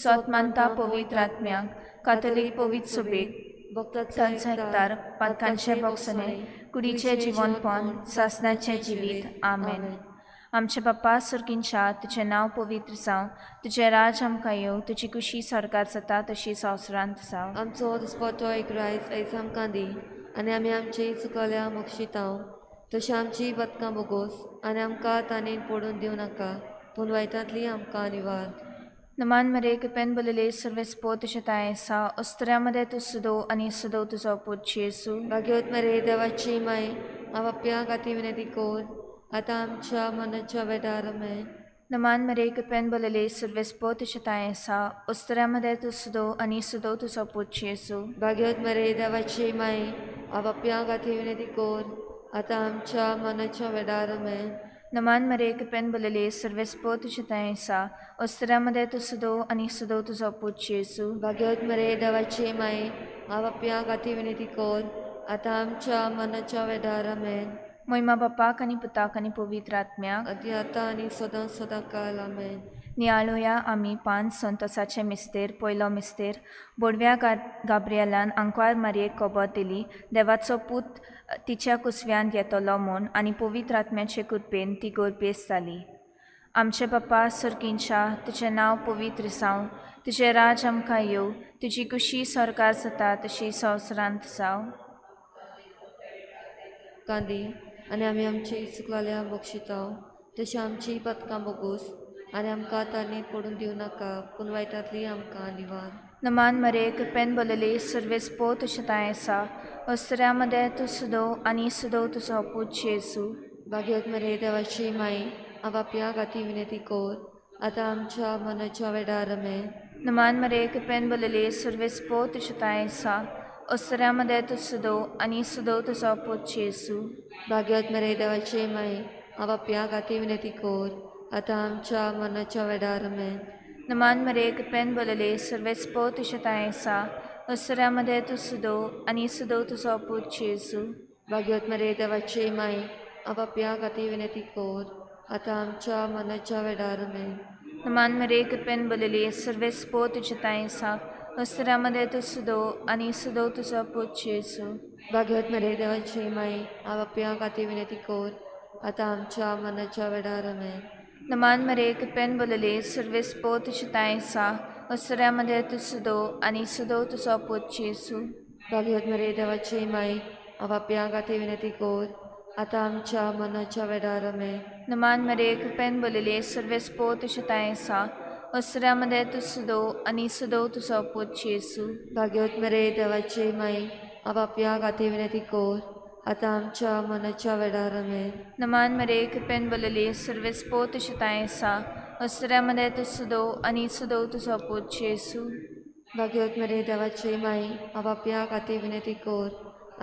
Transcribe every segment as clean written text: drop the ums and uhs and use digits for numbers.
स्वतमंता पवित्र आत्म्याक कातोलीक पवित्र सुबेक तांचो एकतार पातकांचे बोगसणे कुडीचे जिवनपण सासणाचे जिवीत आमेन. आमचे बाप्पा सुर्गींच्या तुझे नांव पवित्र जावं, तुझे राज आमकां येवं, तुजी कुशी सरकार जाता तशी संवसारांत जावं. आमचो दिसपटो एक रायज आयज आमकां दी आनी आमी आमची चुकल्या मोक्षितांव तशें आमची बदकां बोगोस आनी आमकां ताणेन पडून दिवं नाका पूण वायटांतली आमकां निवार. नमान मरे पेन बोलले सर्वेस पोत शेतायसा अस्त्र्यामध्ये तू सुदो आणि सुदो तुझो पूत जेसू. भाग्यवत मरे देवाची माय आपाप्या गाती विनंती कोर आतां आमच्या मनाच्या वेदार मे. नमान मरे पेन बोलले सर्वेस पोत शेतायसा अस्त्र्यामध्ये तू सुदो आणि सुदो तुझो पूत जेसू. भाग्यवत मरे देवाची माय आपाप्या गाती विनंती कोर आतां आमच्या मनाच्या वेदार मे. नमान मरे पेन बोलले सर्वेस पोत शेतायसा अस्त्र्यामध्ये तू सुदो आणि सुदो तुझो पूत जेसू. भाग्यवत मरे देवाची माय आपाप्या गाती विनंती कोर आतां आमच्या मनाच्या वेदार मे. महिमा बापाक आनी पुताक आनी पवित्र आत्म्याक आदी आतां आनी सदां सदां काल आमेन. नियाळुया आमी 5 संतोसाचे मिस्तेर. पयलो मिस्तेर बोडव्या गाब्रिएलान आंकवार मारयेक खबर दिली देवाचो पूत तिच्या कुसव्यान येतलो म्हूण आनी पवित्र आत्म्याचे कृपेन ती गोरपेस जाली. आमचे बाप्पा सुर्गींच्या तुझें नांव पवित्र जावं, तुजें राज आमकां येवं, तुजी कुशी सरकार जाता तशी संवसारांत जावं. कांदी आनी आमी आमची चुकलेल्या बक्षितांव तशी आमची पदकां बोगूस आनी आमकां ताणें पडून दिवं नाका पूण वायटांतली आमकां निवार. नमान मरे पेन बोलले सर्वेस पोत शेतायसा अस्त्र्यामध्ये तू सुदो आणि सुदो तुझो पूत जेसू. भाग्यवत मरे देवाची माय आपाप्या गाती विनंती कोर आतां आमच्या मनाच्या वेदार मे. नमान मरे पेन बोलले सर्वेस पोत शेतायसा अस्त्र्यामध्ये तू सुदो आणि सुदो तुझो पूत जेसू. भाग्यवत मरे देवाची माय आपाप्या गाती विनंती कोर आतां आमच्या मनाच्या वेदार मे. नमान मरे पेन बोलले सर्वेस पोत शेतायसा अस्त्र्यामध्ये तू सुदो आणि सुदो तुझो पूत जेसू. भाग्यवत मरे देवाची माय आपाप्या गाती विनंती कोर आतां आमच्या मनाच्या वेदार मे. नमान मरे पेन बोलले सर्वेस पोत शेतायसा अस्त्र्यामध्ये तू सुदो आणि सुदो तुझो पूत जेसू. भाग्यवत मरे देवाची माय आपाप्या गाती विनंती कोर आतां आमच्या मनाच्या वेदार मे. नमान मरे पेन बोलले सर्वेस पोत शेतायसा अस्त्र्यामध्ये तू सुदो आणि सुदो तुझो पूत जेसू. भाग्यवत मरे देवाची माय आपाप्या गाती विनंती कोर आतां आमच्या मनाच्या वेदार मे. नमान मरे पेन बोलले सर्वेस पोत शेतायसा अस्त्र्यामध्ये तू सुदो आणि सुदो तुझो पूत जेसू. भाग्यवत मरे देवाची माय आपाप्या गाती विनंती कोर आतां आमच्या मनाच्या वेदार मे. नमान मरे पेन बोलले सर्वेस पोत शेतायसा अस्त्र्यामध्ये तू सुदो आणि सुदो तुझो पूत जेसू. भाग्यवत मरे देवाची माय आपाप्या गाती विनंती कोर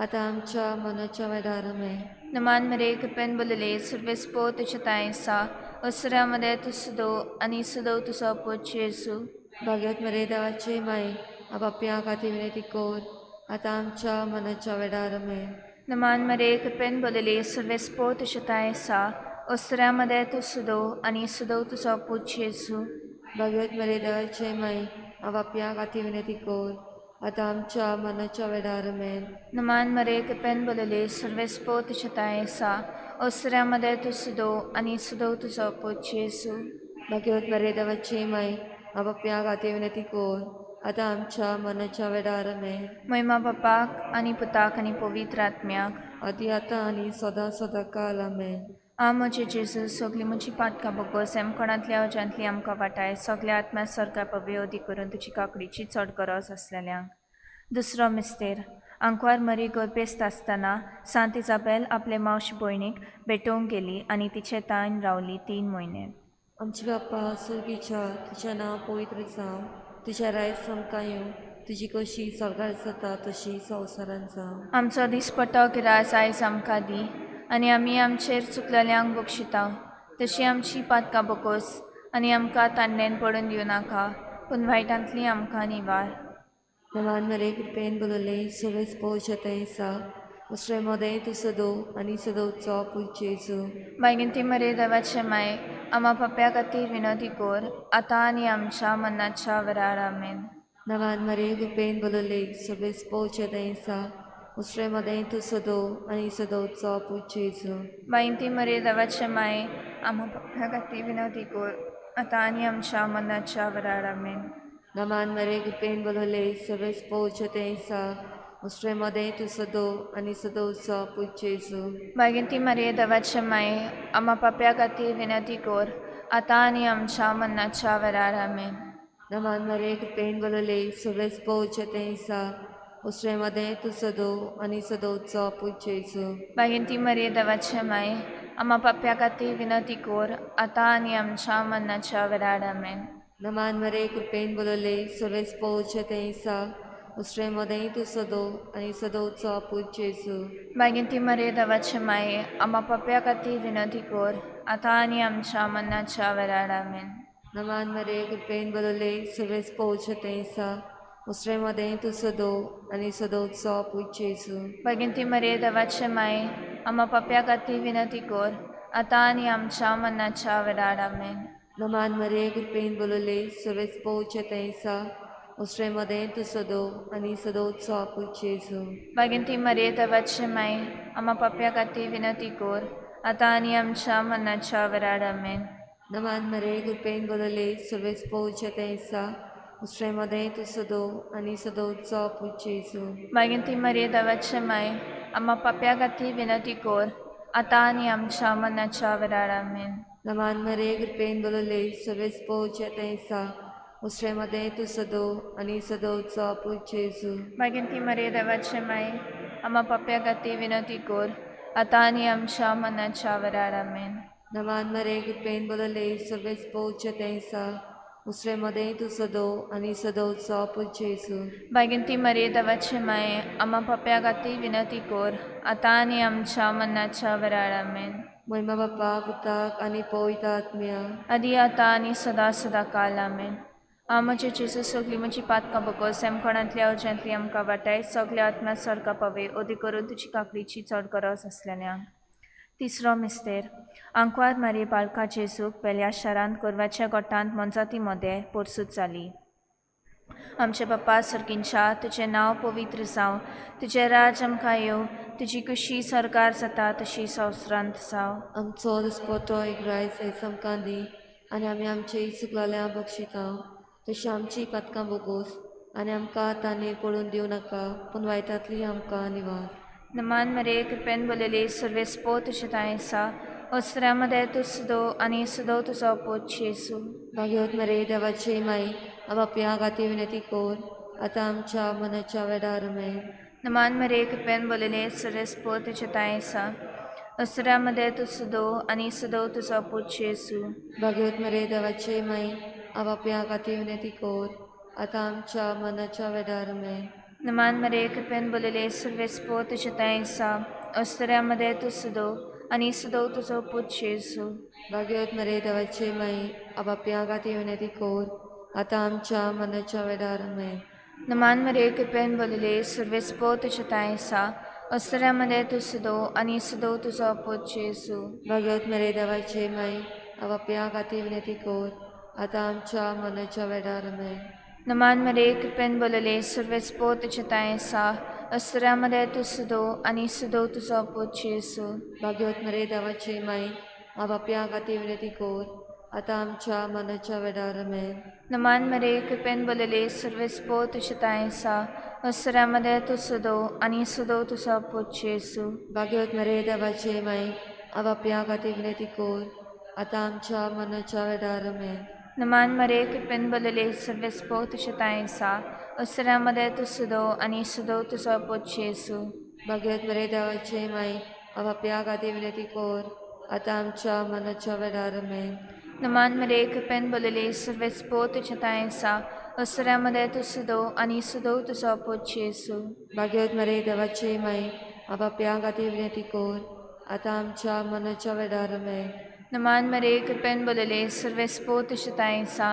आतां आमच्या मनाच्या वेदार मे. नमान मरे पेन बोलले सर्वेस पोत शेतायसा अस्त्र्यामध्ये तू सुदो आणि सुदो तुझो पूत जेसू. भाग्यवत मरे देवाची माय आपाप्या गाती विनंती कोर आतां आमच्या मनाच्या वेदार मे. नमान मरे पेन बोलले सर्वेस पोत शेतायसा अस्त्र्यामध्ये तू सुदो आणि सुदो तुझो पूत जेसू. भाग्यवत मरे देवाची माय आपाप्या गाती विनंती कोर आतां आमच्या मनाच्या वेदार मे. नमान मरे पेन बोलले सर्वेस पोत शेतायसा अस्त्र्यामध्ये तू सुदो आणि सुदो तुझो पूत जेसू. भाग्यवत मरे देवाची माय आपाप्या गाती विनंती कोर आतां आमच्या मनाच्या वेदार मे. महिमा बापाक आनी पुताक आनी पवित्र आत्म्याक आदी आतां आनी सदां सदां काल आमेन. म्हजे जेजू सगळीं म्हजी पातकां बोगोस कोणांतल्या अजांतली आमकां वाटाय सगळ्या आत्म्या सरकार पवियोदी करून तुजी काकडीची चड गरज आसलेल्यांक. दुसरो मिस्तेर आंकवार मरी गोरपेस्त आसतना सांत इजाबेल आपले मावश भयणीक भेटोवंक गेली आनी तिचे तान रावली 3 म्हयने. आमचे बाप्पा सुर्गीच्या तुजें नांव पवित्र जावं, तुजें रायज आमकां येवं, तुजी कशी सरकार जाता तशी संवसारांत जावं. आमचो दिसपटो गिरास आयज आमकां दी आनी आमी आमचेर चुकलेल्यांक बक्षितांव तशी आमची पातकां बोगोस आनी आमकां तांडेन पडून दिवं नाका पूण वायटांतली आमकां निवार. नमान मरे कृपेन बोलले सर्वेस पोवचेतेसा उसरे मोदें तूं सदो आनी सदोचो पूत जेजू. मागीर ती मरे देवाचे माय आम्हा पप्प्या खातीर विनंती कर आतां आनी आमच्या मरणाच्या वेळार आमेन. नवान मरे गुपेन बोलले सगळे स्पोचे देसा उसरे मदें तू सदो आनी सदोचो पुजेजो बायंती मरे देवाचे माये आम्हा पप्प्या खातीर विनंती कर आतां आनी आमच्या मरणाच्या वेळार आमेन. नमान मरे गुपेन बोलले सगळे स्पोचे देसा उसरे मदें तू सदो आनी सदोचो पुजेजो बायंती मरे देवाचे माये आम्हा पप्प्या खातीर विनंती कर आतां आनी आमच्या मरणाच्या वेळार आमेन. नमान मरे गुपेन बोलले सगळे स्पोचे देसा उसरे मदें तू सदो आनी सदोचो पुजेजो बायंती मरे देवाचे माये आम्हा पप्प्या खातीर विनंती कर आतां आनी आमच्या मरणाच्या वेळार आमेन. नमान मरे गुपेन बोलले सगळे स्पोचे देसा उसरे मदें तू सदो आनी सदोचो पुजेजो बायंती मरे देवाचे माये आम्हा पप्प्या खातीर विनंती कर आतां आनी आमच्या मरणाच्या वेळार आमेन. नमान मरे गुपेन बोलले सगळे स्पोचे देसा उसरे मदें तू सदो आनी सदोचो पुजेजो बायंती मरे देवाचे माये आम्हा पप्प्या खातीर विनंती कर आतां आनी आमच्या मरणाच्या वेळार आमेन. नमान मरे गुपेन बोलले सगळे स्पोचे देसा उसरे मदें तू सदो आनी सदोचो पुजेजो बायंती मरे देवाचे माये आम्हा पप्प्या खातीर विनंती कर आतां आनी आमच्या मरणाच्या वेळार आमेन. नमान मरे गुपेन बोलले सगळे स्पोचे देसा उसरे मदें तू सदो आनी सदोचो पुजेजो बायंती मरे देवाचे माये आम्हा पप्प्या खातीर विनंती कर आतां आनी आमच्या मरणाच्या वेळार आमेन. नमान मरे गुपेन बोलले सगळे स्पोचे देसा उसरे मदें तू सदो आनी सदोचो पुजेजो बायंती मरे देवाचे माये आम्हा पप्प्या खातीर विनंती कर आतां आनी आमच्या मरणाच्या वेळार आमेन. नमान मरे गुपेन बोलले सगळे स्पोचे देसा उसरे मदें तू सदो आनी सदोचो पुजेजो बायंती मरे देवाचे माये आम्हा पप्प्या खातीर विनंती कर आतां आनी आमच्या मरणाच्या वेळार आमेन. महिमा बापा पुताक आनी पवित्र आत्म्या आदी आतां आनी सदां सदां काल आमेन. हांव म्हजे जेजू सगळीं म्हजी पातकां बगोस सेमखणांतल्या अवजांतली आमकां वाटाय सगल्या आत्म्या सारका पवे ओदी करून तुजी काकडीची चड गरज आसलेल्यांक. तिसरो मिस्तेर आंकवार मारी बाळका जेजूक पेल्या शारांत गोरवाच्या गोठांत मोनजाती मोदें पोरसूत जाली. आमचे बाप्पा सर्गींच्या तुजें नांव पवित्र जावं, तुजें राज आमकां येवं, तुजी कुशी सरकार जाता तशी संवसारांत जावं. आमचो दिसपतो एक रायज आयज आमकां दी आनी आमी आमचे चुकलेल्या बक्षिता तशी आमची पातकां बोगोस आनी आमकां तांणी पडून दिवं नाका पूण वायटांतली आमकां निवार. नमान मरे कृपेन बोलेले सर्वे स्पो तुजे तायेसा अस्त्र्या मदें तूं सुदो आनी सुदो तुजो पोत जेजू. भाग्यवत मरे देवाचे माई बापया खातीर विनंती कर आतां आमच्या मनाच्या वेळार आमेन. नमान मरे कृपेन बोलेले सर्वे स्पो तुजे तायेसा अस्त्र्या मदें तूं सुदो आनी सुदो तुजो पोत जेजू. भाग्यवत मरे देवाचे माई बापया खातीर विनंती कर आतां आमच्या मनाच्या वेळार आमेन. नमान मरे कृपेन बोलेले सर्वे स्पो तुजे तायेसा अस्त्र्या मदें तूं सुदो आनी सुदो तुजो पोत जेजू. भाग्यवत मरे देवाचे माई बापया खातीर विनंती कर आतां आमच्या मनाच्या वेळार आमेन. नमान मरे कृपेन बोलेले सर्वे स्पो तुजे तायेसा अस्त्र्या मदें तूं सुदो आनी सुदो तुजो पोत जेजू. भाग्यवत मरे देवाचे माई बापया खातीर विनंती कर आतां आमच्या मनाच्या वेळार आमेन. नमान मरे कृपेन बोलेले सर्वे स्पो तुजे तायेसा अस्त्र्या मदें तूं सुदो आनी सुदो तुजो पोत जेजू. भाग्यवत मरे देवाचे माई बापया खातीर विनंती कर आतां आमच्या मनाच्या वेळार आमेन. नमान मरे कृपेन बोलेले सर्वे स्पो तुजे तायेसा अस्त्र्या मदें तूं सुदो आनी सुदो तुजो पोत जेजू. भाग्यवत मरे देवाचे माई बापया खातीर विनंती कर आतां आमच्या मनाच्या वेळार आमेन. नमान मरे कृपेन बोलेले सर्वे स्पो तुजे तायेसा अस्त्र्या मदें तूं सुदो आनी सुदो तुजो पोत जेजू. भाग्यवत मरे देवाचे माई बापया खातीर विनंती कर आतां आमच्या मनाच्या वेळार आमेन. नमान मरे कृपेन बोलेले सर्वे स्पो तुजे तायेसा अस्त्र्या मदें तूं सुदो आनी सुदो तुजो पोत जेजू. भाग्यवत मरे देवाचे माई बापया खातीर विनंती कर आतां आमच्या मनाच्या वेळार आमेन. नमान मरे कृपेन बोलेले सर्वे स्पो तुजे तायेसा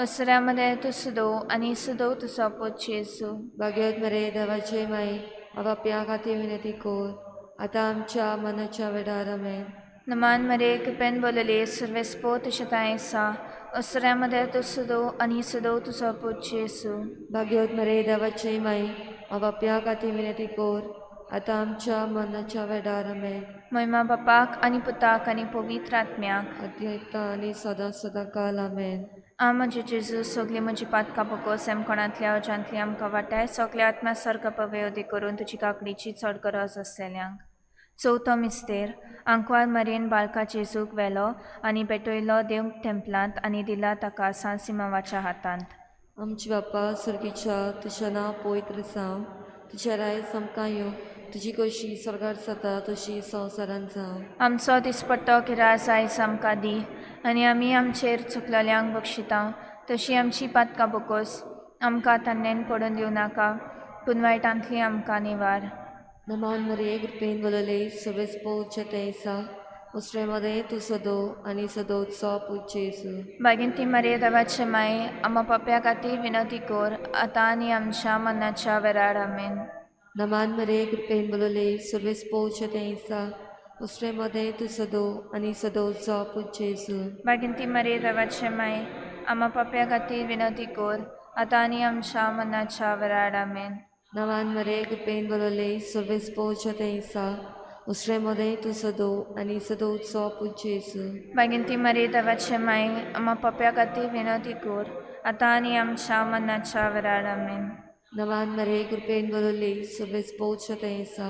अस्त्र्या मदें तूं सुदो आनी सुदो तुजो पोत जेजू. भाग्यवत मरे देवाचे माई बापया खातीर विनंती कर आतां आमच्या मनाच्या वेळार आमेन. नमान मरे कृपेन बोलले सर्वेस्पो तुझतायसा अस्त्र्यामध्ये तू सुदो आणि सुदो तुझा पूत येसू भाग्यवत मरे देवाचे माई बाप्या खाती विनंती कोर आता आमच्या मनाच्या वेडार आमेन. महिमा बापाक आणि पुताक आणि पवित्र आत्म्याक अद्वैता आणि सदा सदा काल आमेन. म्हणजे जेजू सगळी म्हजी पातकां बगोस कोणांतल्या अजांतली आमकां वाटाय सगल्या आत्म्या सारको पवेदी करून तुजी काकडीची चड गरज आसलेल्यांक. चवथो मिस्तेर आंकवार मरेन बाळका जेजूक व्हेलो आनी पेटयलो देव टेंपलांत आनी दिला ताका सांसिमावाच्या हातांत. आमचे बाप्पा सुर्गीच्या तुझें नांव पवित्र जावं, तुझें राय समकां येवं, तुजी कशी स्वर्गार जाता तशी संवसारांत जावं. आमचो दिसपट्टो किरास आयज आमकां दी आनी आमी आमचेर चुकलेल्यांक बक्षिता तशी आमची पातकां बगोस आमकां तान्नेन पडून दिवं नाका पूण वायटांतली आमकां निवार. नमान मरे कृपेन बोलले सगळेच पोवचे तेसा उसरेमध्ये तू सदो आणि सदोत्सव पूजेसू. बागीन ती मरे देवाचे माय आमा पप्या खातीर विनंती कोर आतां आनी आमच्या मनाच्या वेळार आमेन. नमान मरे कृपेन बोलले सगळेच पोवचे तेसा उसरेमध्ये तू सदो आणि सदोत्सव पूजेसू. बागीन ती मरे देवाचे माय आमा पप्या खातीर विनंती कोर आतां आनी आमच्या मनाच्या वेळार आमेन. नमान मरे कृपेन बोलले सगळेच पोवचे तेसा उसरेमध्ये तू सदो आणि सदोत्सव पूजेसू. बागीन ती मरे देवाचे माय आमा पप्या खातीर विनंती कोर आतां आनी आमच्या मनाच्या वेळार आमेन. नमान मरे कृपेन बोलले सगळेच पोवचे तेसा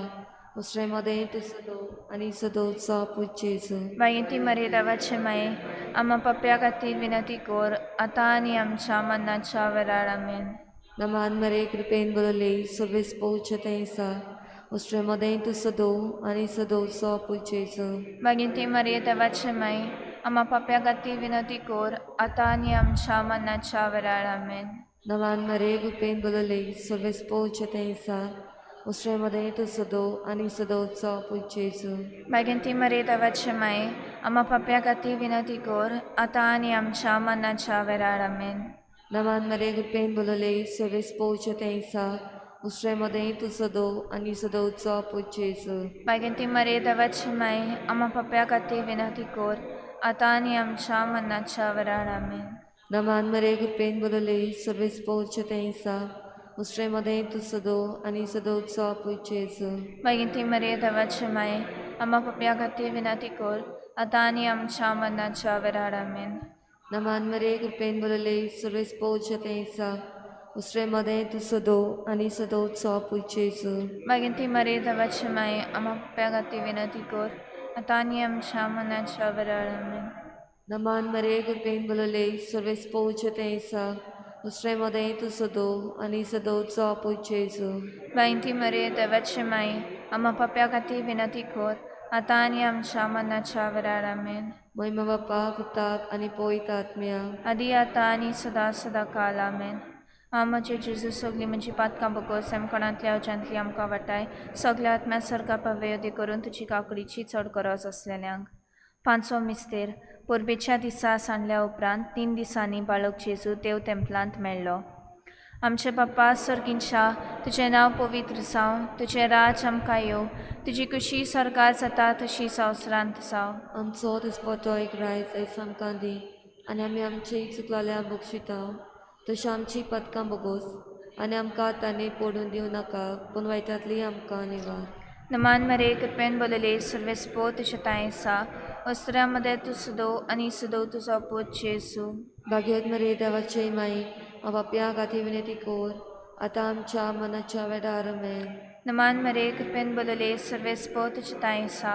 उसरेमध्ये तू सदो आणि सदोत्सव पूजेसू. बागीन ती मरे देवाचे माय आमा पप्या खातीर विनंती कोर आतां आनी आमच्या मनाच्या वेळार आमेन. नमान मरे कृपेन बोलले सगळेच पोवचे तेसा उसरेमध्ये तू सदो आणि सदोत्सव पूजेसू. बागीन ती मरे देवाचे माय आमा पप्या खातीर विनंती कोर आतां आनी आमच्या मनाच्या वेळार आमेन. नमान मरे कृपेन बोलले सगळेच पोवचे तेसा उसरेमध्ये तू सदो आणि सदोत्सव पूजेसू. बागीन ती मरे देवाचे माय आमा पप्या खातीर विनंती कोर आतां आनी आमच्या मनाच्या वेळार आमेन. नमान मरे कृपेन बोलले सगळेच पोवचे तेसा उसरेमध्ये तू सदो आणि सदोत्सव पूजेसू. बागीन ती मरे देवाचे माय आमा पप्या खातीर विनंती कोर आतां आनी आमच्या मनाच्या वेळार आमेन. नमान मरे कृपेन बोलले सगळेच पोवचे तेसा उसरेमध्ये तू सदो आणि सदोत्सव पूजेसू. बागीन ती मरे देवाचे माय आमा पप्या खातीर विनंती कोर आतां आनी आमच्या मनाच्या वेळार आमेन. नमान मरे कृपेन बोलले सगळेच पोवचे तेसा उसरेमध्ये तू सदो आणि सदोत्सव पूजेसू. बागीन ती मरे देवाचे माय आमा पप्या खातीर विनंती कोर आतां आनी आमच्या मनाच्या वेळार आमेन. नमान मरे कृपेन बोलले सगळेच पोवचे तेसा उसरेमध्ये तू सदो आणि सदोत्सव पूजेसू. बागीन ती मरे देवाचे माय आमा पप्या खातीर विनंती कोर आतां आनी आमच्या मनाच्या वेळार आमेन. महिमा बाप्पा पुताक आणि पवित्र आत्म्या आदी आतां आनी सदा सदा काल आमेन. म्हजे जेजू सगळी म्हजी पातकां बगोस कोणांतल्या अजांतली आमकां वाटाय सगल्या आत्म्या सारका पवेदी करून तुजी काकडीची चड गरज आसलेल्यांक. पांचवो मिस्तेर पोरबेच्या दिसा सांडल्या उपरांत 3 दिसांनी बाळक जेजू देव टेंपलांत मेळ्ळो. आमचे बाप्पा सर्गींच्या तुजें नांव पवित्र जावं, तुजें राज आमकां येवं, तुजी कुशी स्वर्गार जाता तशी संवसारांत जावं. आमचो दिसपट्टो एक रायज आयज आमकां दी आनी आमी आमचे चुकलेल्या बक्षिता तशें आमची पथकां बगोस आनी आमकां तांणी पडून दिवं नाका पूण वायटांतली आमकां निवार. नमान मरे कृपेन बोलले सर्वेस्पो तुझतायसा अस्त्र्यामध्ये तू सुदो आणि सुदो तुझो पूत येसू. भाग्यवत मरे देवाचे माई बाप्या खातीर विनंती कोर आतां आमच्या मनाच्या वेळार आमेन. नमान मरे कृपेन बोलले सर्वेस्पो तुझतायसा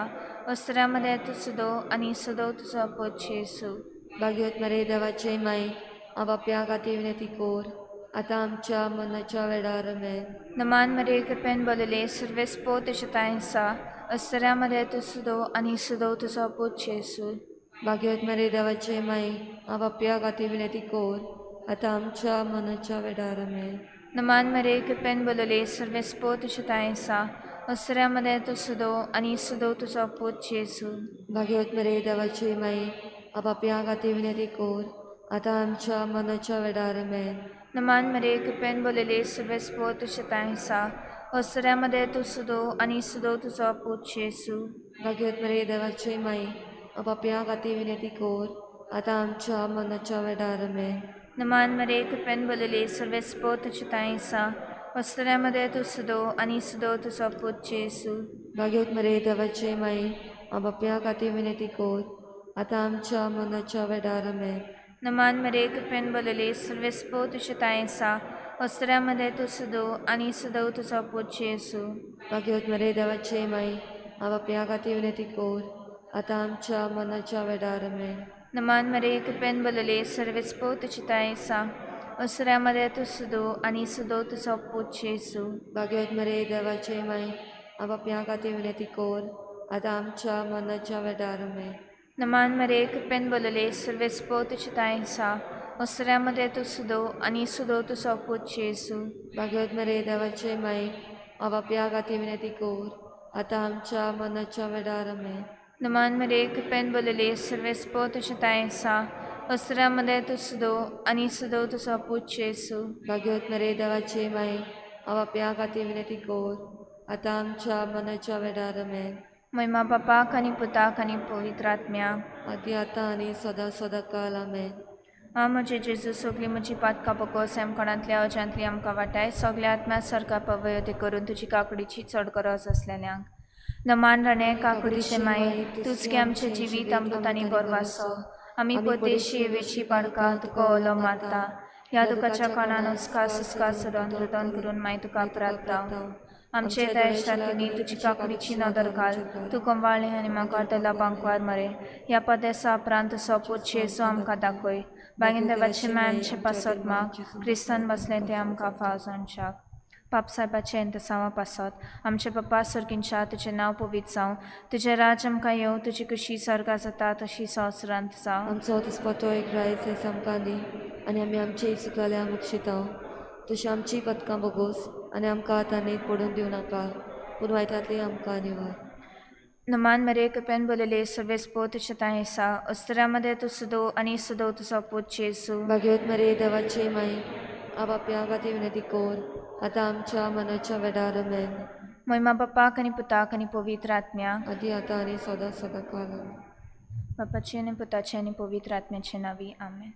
अस्त्र्यामध्ये तू सुदो आणि सुदो तुझो पूत येसू. भाग्यवत मरे देवाचे माई बाप्या खातीर विनंती कोर आतां आमच्या मनाच्या वेळार आमेन. नमान मरे कृपेन बोलले सर्वेस्पो तुझतायसा अस्त्र्यामध्ये तू सुदो आणि सुदो तुझो पूत येसू. भाग्यवत मरे देवाचे माई बाप्या खातीर विनंती कोर आतां आमच्या मनाच्या वेळार आमेन. नमान मरे कृपेन बोलले सर्वेस्पो तुझतायसा अस्त्र्यामध्ये तू सुदो आणि सुदो तुझो पूत येसू. भाग्यवत मरे देवाचे माई बाप्या खातीर विनंती कोर आतां आमच्या मनाच्या वेळार आमेन. नमान मरे कृपेन बोलले सर्वेस्पो तुझतायसा अस्त्र्यामध्ये तू सुदो आणि सुदो तुझो पूत येसू. भाग्यवत मरे देवाचे माई पापया खातीर विनंती कर आतां आमच्या मनाच्या वेळार आमेन. नमान मरे कृपेन बोलले सर्वेस्पो तुझितायसा वस्त्र्यामध्ये तू सुदो आणि सुदो तुझो पूत जेसू. भाग्यवत मरे देवाचे माई पापया खातीर विनंती कर आतां आमच्या मनाच्या वेळार आमेन. नमान मरे कृपेन बोलले सर्वेस्पो तुझितायसा वस्त्र्यामध्ये तू सुदो आणि सुदो तुझो पूत जेसू. भाग्यवत मरे देवाचे माई पापया खातीर विनंती कर आतां आमच्या मनाच्या वेळार आमेन. नमान मरे कृपेन बोलले सर्वेस्पो तुझितायसा वस्त्र्यामध्ये तू सुदो आणि सुदो तुझो पूत जेसू. भाग्यवत मरे देवाचे माई पापया खातीर विनंती कर आतां आमच्या मनाच्या वेळार आमेन. नमान मरे कृपेन बोलले सर्वेस्पो तुझितायसा वस्त्र्यामध्ये तू सुदो आणि सुदो तुझो पूत जेसू. भाग्यवत मरे देवाचे माई पापया खातीर विनंती कर आतां आमच्या मनाच्या वेळार आमेन. नमान मरे कृपेन बोलले सर्वेस्पो तुझितायसा वस्त्र्यामध्ये तू सुदो आणि सुदो तुझो पूत जेसू. भाग्यवत मरे देवाचे माई पापया खातीर विनंती कर आतां आमच्या मनाच्या वेळार आमेन. महिमा बापाक आनी पुताक आनी पवित्र आत्म्याक आदी आतां आनी सदां सदां काल आमेन. हांव म्हजे जेजू सगळी म्हजी पातकां बकोस कोणांतल्या अजांतली आमकां वाटाय सगल्या आत्म्या सारका पवय ते करून तुजी काकडीची चड गरज असलेल्यांक. नमान राणे काकडीचे माये तूच की आमचे जिवीत अमृतानी बरवासो आमी पोतेशी वेची पाडका तुका ओलो मारता. ह्या दुखाच्या काळान उस्का सुस्का सडोन रुदन करून मागीर तुका प्रार्थना. आमचे दयेशांतली तुजी काकडीची नदर घाल तूं कंवाळ्ळें आनी म्हाका अर्दला बांकवार मरे. ह्या पदेसा उपरांत तुजो पूत जेजू आमकां दाखय. बागीन देवाचे माय आमचे पासत माग क्रिस्तान बसलें तें आमकां फावजांच्याक. पापसाहेबाचे इंतसांवा पासत आमचे पप्पा सर्गींच्या तुजें नांव पवित्र जावं. तुजें राज आमकां येवं. तुजी कशी सर्गा जाता तशी संवसारांत जावं. आमचो दिसपतो एक रायस आमकां दी आनी आमी आमचे चुकलेल्या बक्षिता. तशी आमची पथकां बोगोस आनी आमकां आतांनीत पडून दिवं नाका पूण वायटांतली आमकां निवार. नमान मरे कृपेन बोलले सर्वेस्पो तुझितायसा वस्त्र्यामध्ये तू सुदो आणि सुदो तुझो पूत जेसू. भाग्यवत मरे देवाचे माई पापया खातीर विनंती कर आतां आमच्या मनाच्या वेळार आमेन. महिमा बापाक आनी पुताक आनी पवित्र आत्म्याक आदी आतां आनी सदां सदां काल आमेन. बापाचे आनी पुताचे आनी पवित्र आत्म्याचे नांवी आमेन.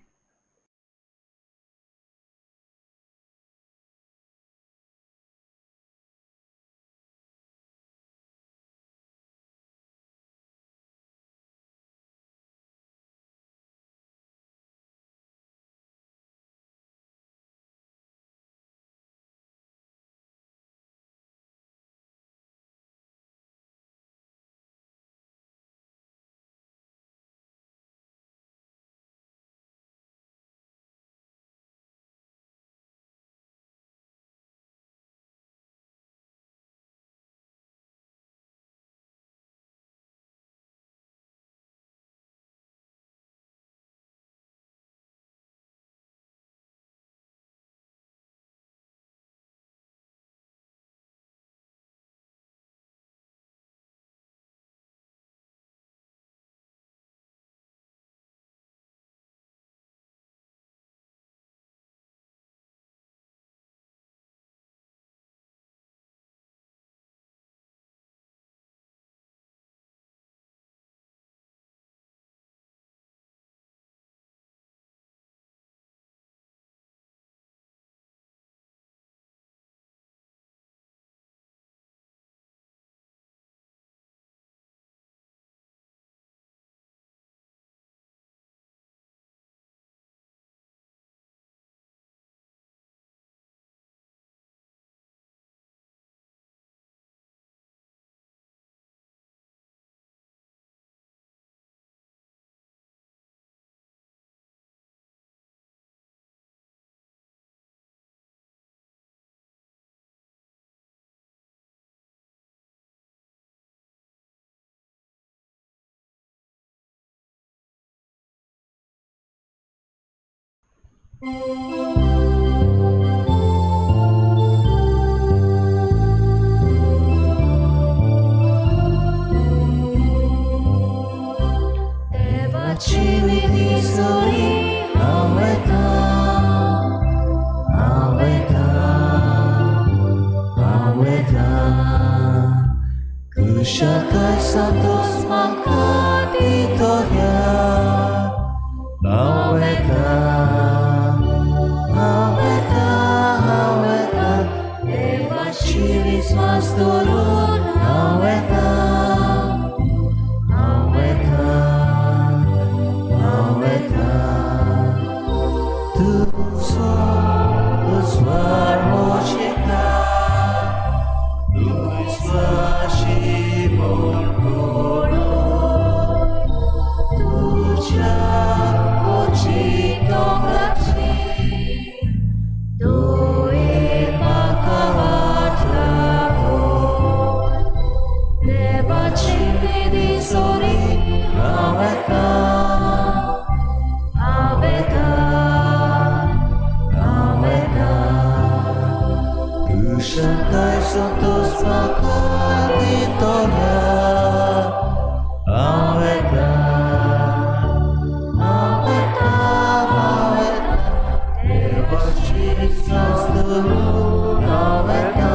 Shakai Santos Makati Ushakaj Santos Makati Tonya Aveta Aveta Aveta Devachi Sasturu Aveta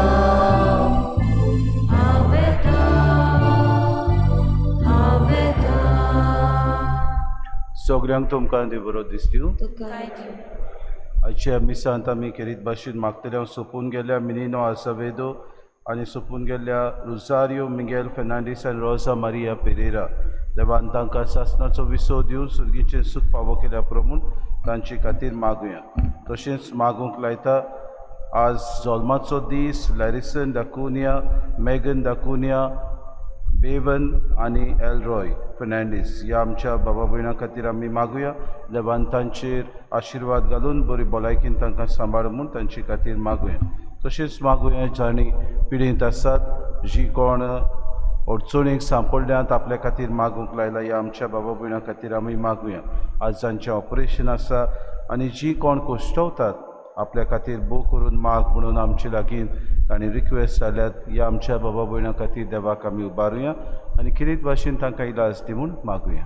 Aveta Aveta सगळ्यांक तुमकां देव बरो दीस दिवं. तुका आयच्या मिसांत आमी खेरीत भाशेन मागतले सोंपून गेल्या मिनिनो आसावेदो आनी सोंपून गेल्या रुजारियो मिगेल फेर्नांडीस आनी रोजा मारिया पेरेरा देवान तांकां सासणाचो विसव दिवन सुर्गीचें सूख फावो केल्या प्रमाण तांचे खातीर मागुया. तशेंच मागूंक लायता आज जल्माचो दीस लॅरिसन दाकुनिया, मेगन दाकुनिया, बेवन आनी एलरॉय फेर्नांडीस ह्या आमच्या बाबा भयणां खातीर आमी मागुया. देवान तांचेर आशिर्वाद घालून बरी भलायकीन तांकां सांबाळ म्हूण तांचे खातीर मागुया. तशेंच मागुया जाणी पिडींत आसात जी कोण अडचणीक सांपडल्यांत आपल्या खातीर मागूंक लायला ह्या आमच्या बाबा भयणां खातीर आमी मागुया. आज जांचें ऑपरेशन आसा आनी जी कोण कोश्टवतात आपल्या खातीर भोव करून माग म्हणून आमचे लागीं तांणी रिक्वेस्ट जाल्यात ह्या आमच्या बाबा भयणां खातीर देवाक आमी उबारुया आनी किरीत भाशेन तांकां इलाज दिवून मागुया.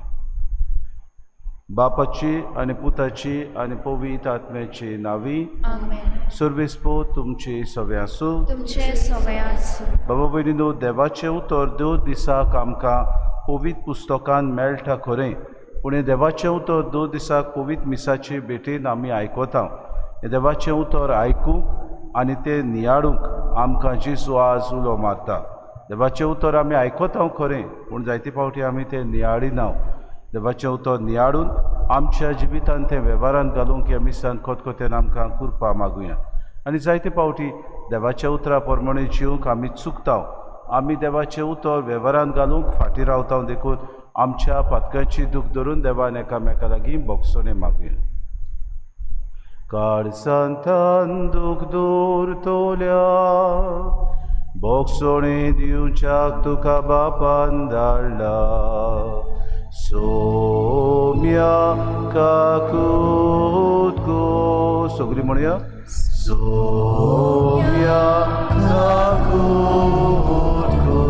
बापाची आनी पुताची आनी पवित्र आत्म्याची नांवी आमेन. सर्वेस्पो तुमची सवय आसूं. तुमचे सवय आसूं. बाबा भयणीनो, देवाचें उतर दर दिसाक आमकां पवित्र पुस्तकान मेळटा खरें, पूण हें देवाचें उतर दर दिसाक पवित्र मिसाचे भेटेन आमी आयकता. हें देवाचें उतर आयकूंक आनी तें नियाळूंक आमकां जेजू आज उलो मारता. देवाचें उतर आमी आयकता खरें, पूण जायते फावटी आमी तें नियाळिना. देवाचें उतर नियाळून आमच्या जिवितांत तें वेव्हारांत घालूंक ह्या मिसान खतखतेन आमकां कृपा मागुया. आनी जायते फावटी देवाच्या उतरा प्रमाणे जिवंक आमी चुकता. आमी देवाचें उतर वेव्हारांत घालूंक फाटीं रावता देखून आमच्या पातकांची दूख धरून देवान एकामेका लागीं बोगसोणे मागुया. काळजांतल्यान दूख दूर तोल्या बोगसोणे दिवच्याक तुका बापान धाडला. सोम्या काकूत गो सगळीं म्हणया. सोम्या काकूत गो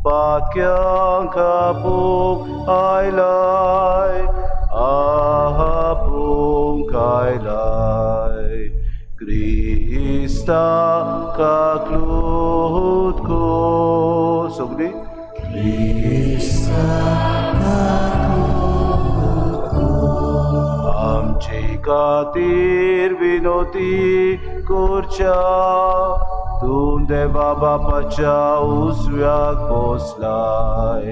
पातक्यांक कापूंक आयलाय आपूंक आयलाय. क्रिस्ता काकूत गो सगळीं. आमचे खातीर विनोती करच्या तूं देवा बापाच्या उजव्याक बसलाय.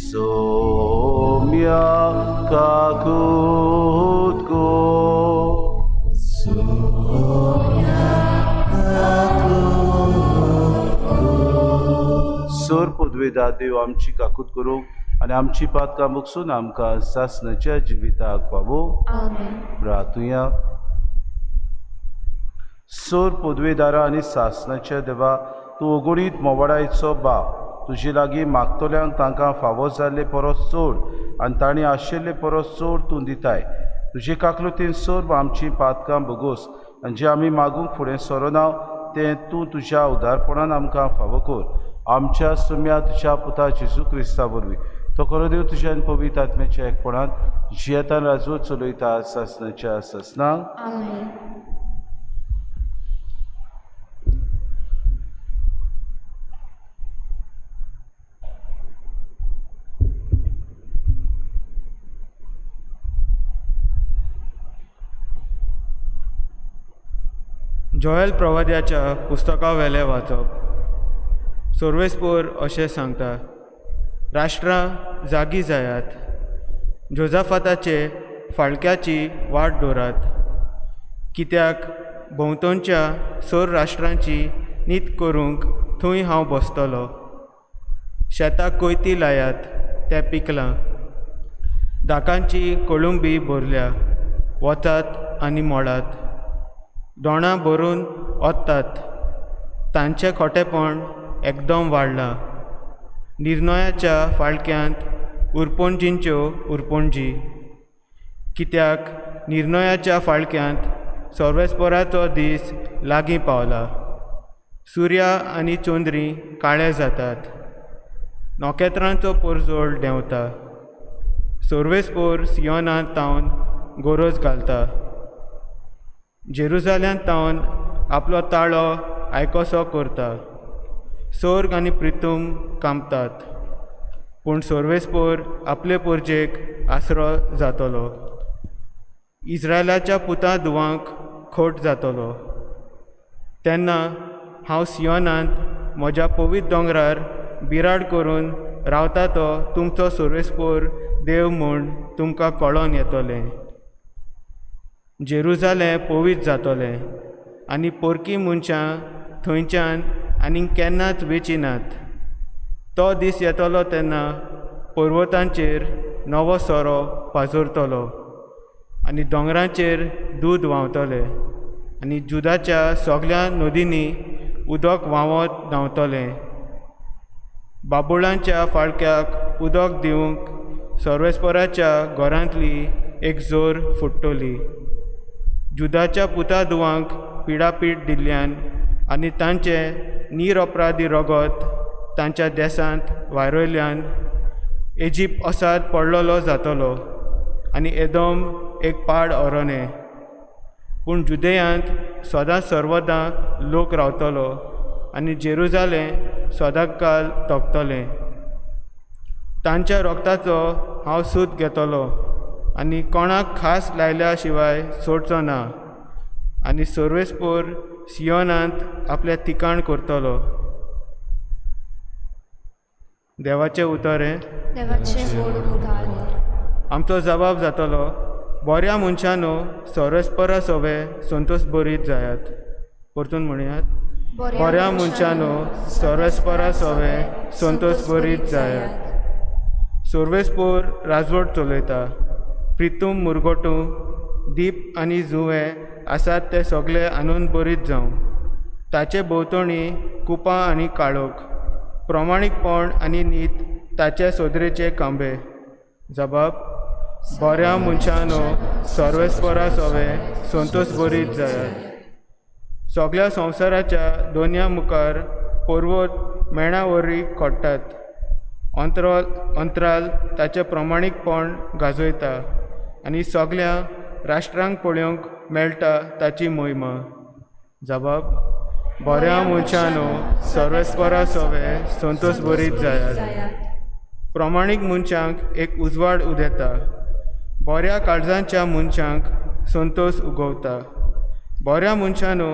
सोम्या काकूत गो सोर पदवेदार देव आमची काकूत करूंक आनी आमची पातकां मुगसून आमकां सासणाच्या जिविताक पावो. आमेन. प्रार्थुया. सोर पदवेदारा आनी सासणाच्या देवा, तूं ओगोडीत मोवाडायचो बाप, तुजे लागीं मागतल्यांक तांकां फावो जाल्ले परस चड आनी तांणी आशिल्ले परस चड तूं दिताय. तुजे काकलुतीन सोर आमची पातकां बोगोस आनी जें आमी मागूंक फुडें सरोना तें तूं तुज्या उदारपणान आमकां फावो कर. आमच्या सुम्या तुज्या पुता जेजू क्रिस्ता वरवीं तो खरो देव तुज्या पवित्र आत्म्याच्या एकपणान जियेतान राजवत चलयता सासणाच्या सासणाक. आमेन. जोएल प्रवाद्याच्या पुस्तका वेले वाचप. सर्वेस्पोर अशें सांगता, राष्ट्रां जागी जायात, जोजाफाताचे फाळक्याची वाट दवरात, कित्याक भोंवतणच्या सर राष्ट्रांची नीत करूंक थंय हांव बसतलो. शेताक कोयती लायात, तें पिकलां, दाकांची कोळुंबी भरल्या, वतात आनी मोडात, दोणां भरून ओत्तात, तांचें खोटेपण एकदम वाडलां. निर्णयाच्या फाळक्यांत उरपणजींच्यो उरपणजी, कित्याक निर्णयाच्या फाळक्यांत सर्वेस्पराचो दीस लागीं पावला. सुर्या आनी चोंद्री काळे जातात. नोखेत्रांचो पोरजोळ देंवता. सर्वेस्पोर सियोनांत तावन गोरोज घालता. जेरुजाल्यांत तावन आपलो ताळो आयकोसो करता. सोर्ग आनी प्रितूम कांपतात. पूण सर्वेस्पोर आपले पोरजेक आसरो जातलो. इस्रायलाच्या पुतां धुवांक खोट जातलो. तेन्ना हांव सियोनांत म्हज्या पवित्र दोंगरार बिराड करून रावता तो तुमचो सर्वेस्पोर देव म्हूण तुमकां कळोन येतलें. जेरुजालें पवित्र जातलें आनी पोरकी मनशां थंयच्यान आनीक केन्नाच वेचिनात. तो दीस येतलो तेन्ना पर्वतांचेर नवो सोरो पाजरतलो आनी दोंगरांचेर दूद व्हांवतलें आनी जुदाच्या सगळ्या नदींनी उदक व्हांवत धांवतलें. बाबुळांच्या फाळक्याक उदक दिवंक सर्वेस्पराच्या घरांतली एक जोर फुट्टली. जुदाच्या पुता धुवांक पिडापीड दिल्ल्यान आनी तांचे निरअपराधी रगत तांच्या देशांत वायरयल्यान इजिप्त ओसाद पडलेलो जातलो आनी एदोम एक पाड अरोणें. पूण जुदेयांत सदांच सर्वदां लोक रावतलो आनी जेरुजालें सदांच काल तोपतलें. तांच्या रोगताचो हांव सूत घेतलो आनी कोणाक खास लायल्या शिवाय सोडचो ना आनी सर्वेस्पोर सियोनांत आपलें ठिकाण करतलो. देवाचें उतरें. देवाचे गोड उतर. आमचो जबाब जातलो, बऱ्या मनशानो सर्वेस्परा सवे संतोश बरीत जायात. परतून म्हणयात, बऱ्या मनशानो सर्वेस्परा सवे संतोश बरीत जायात. सर्वेस्पोर राजवट चलयता. प्रितूम मुरगोटू दीप आनी जुवे आसात ते सगळे आनंद बरीत जावं. ताचे भोंवतणी कुपां आनी काळोख, प्रमाणीकपण आनी नीत ताचे सोदरेचे खांबे. जबाब, बऱ्या मनशानो सर्वेस्परा सवे संतोश बरीत जायात. सगळ्या संवसाराच्या दोनया मुखार पर्वत मेणा वरी खोडटात. अंतराल ताचें प्रमाणीकपण गाजयता आनी सगळ्या राष्ट्रांक पळोवंक मेळटा ताची मोहिमा. जबाब, बऱ्या मनशानो सर्वेस्परा सवे संतोश बरीत जायात. प्रमाणीक मनशांक एक उजवाड उदेता. बऱ्या काळजांच्या मनशांक संतोश उगवता. बऱ्या मनशानो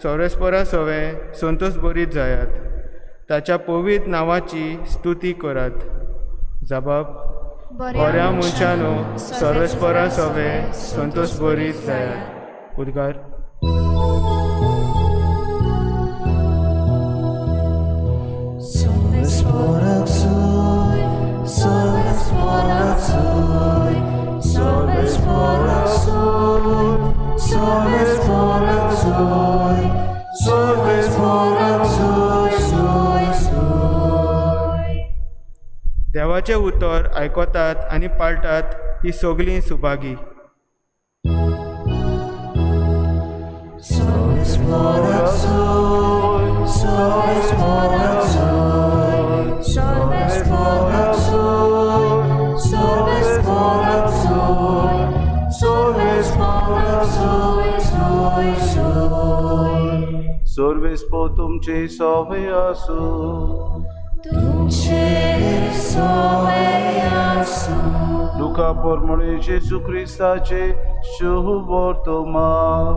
सर्वेस्परा सवे संतोश बरीत जायात. ताच्या पवित्र नांवाची स्तुती करात. जबाब, बऱ्या मनशानो सर्वेस्परा सवे संतोष बरीत जायात. उद्गार. Sorvesporak soy, sorvesporak soy, sorvesporak soy, sorvesporak soy, sorvesporak soy, soy, soy. देवाचें उतर आयकतात आनी पाळटात ती सगळीं Subhagi. Sorvesporak soy, sorvesporak soy, sorvesporak soy, sorvesporak soy, sorvesporak soy, soy, soy. सर्वेस्पो तुमचे सवे आसू. तुमचे सवे आसू. लुका पोरमणे जेजू क्रिस्ताचे शुभ वर्तमान.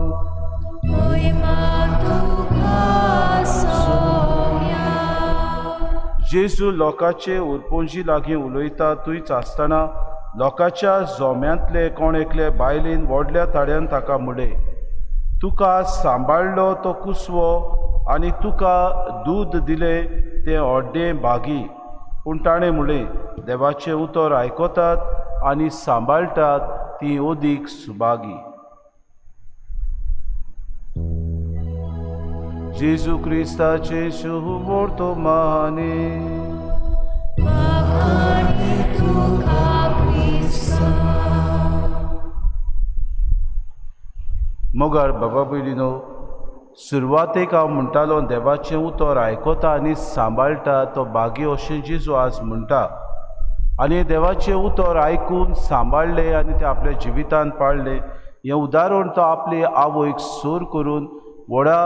महिमा तुका सोम्या. जेजू लोकाचे उरपोंजी लागीं उलयता थंयच आसतना लोकाच्या जोम्यांतले कोण एकले बायलेन व्हडल्या ताड्यान ताका म्हणले, तुका सांबाळलो तो कुसवो आनी तुका दूद दिलें तें अर्दें बागी. पूण ताणें म्हणलें, देवाचें उतर आयकतात आनी सांबाळटात ती ओदीक सुबागी. जेजू क्रिस्ताचे शुभ वर्तमाने. मोगाळ बाबा भयणीनो, सुरवातेक हांव म्हणटालो देवाचें उतर आयकता आनी सांबाळटा तो भाग्य अशें जेजू आज म्हणटा. आनी देवाचें उतर आयकून सांबाळलें आनी तें आपल्या जिवितांत पाळलें. हें उदाहरण तो आपले आवयक सोर करून व्हडा